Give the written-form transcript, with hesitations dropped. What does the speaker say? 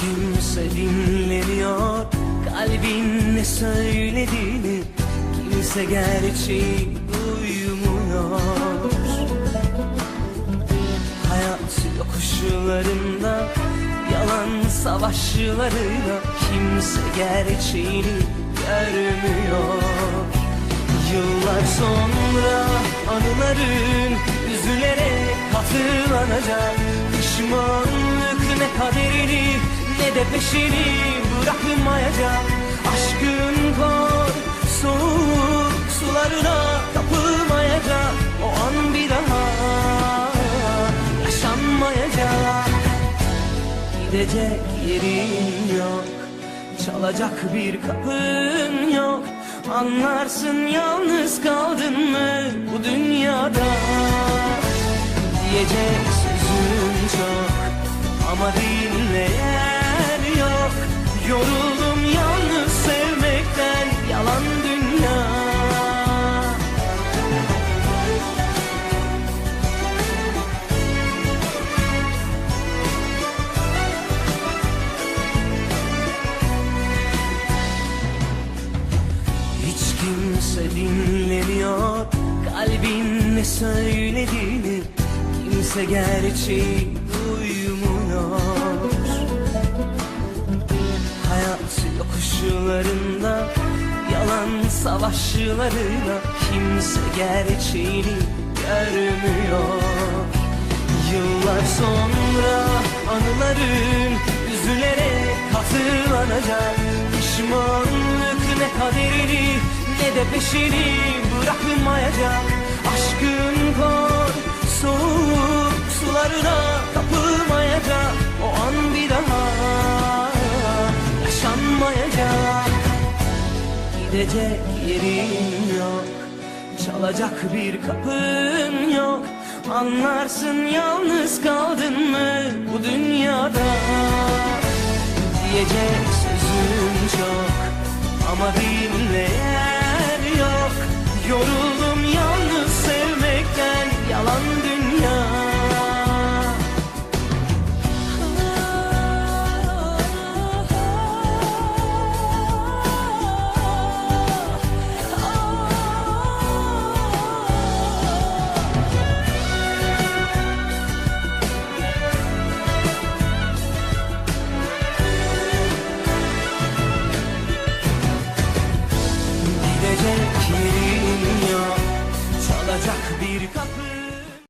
Kimse dinlemiyor kalbin ne söylediğini, kimse gerçeği duymuyor. Hayat yokuşlarında, yalan savaşlarıyla kimse gerçeğini görmüyor. Yıllar sonra anıların üzülerek hatırlanacak. Pişmanlık ne kaderini ne de peşini bırakmayacak. Aşkın kor soğuk sularına kapılmayacak. O an bir daha yaşanmayacak. Gidecek yerin yok, çalacak bir kapın yok. Anlarsın yalnız kaldın mı bu dünyada. Diyecek sözüm çok ama dinleyen yok. Yoruldum yalnız sevmekten, yalan dünya. Hiç kimse dinlemiyor kalbin ne söylediğini, kimse gerçeği duymuyor. Hayat yokuşlarında, yalan savaşlarıyla kimse gerçeğini görmüyor. Yıllar sonra anıların üzülerek hatırlanacak. Pişmanlık ne kaderini ne de peşini bırakmayacak. Aşkın kor soğuk sularına kapılmayacak. O an bir daha yaşanmayacak. Gidecek yerin yok, çalacak bir kapın yok. Anlarsın yalnız kaldın mı bu dünyada. Diyecek sözüm çok ama dinleyen yok. Yoruldum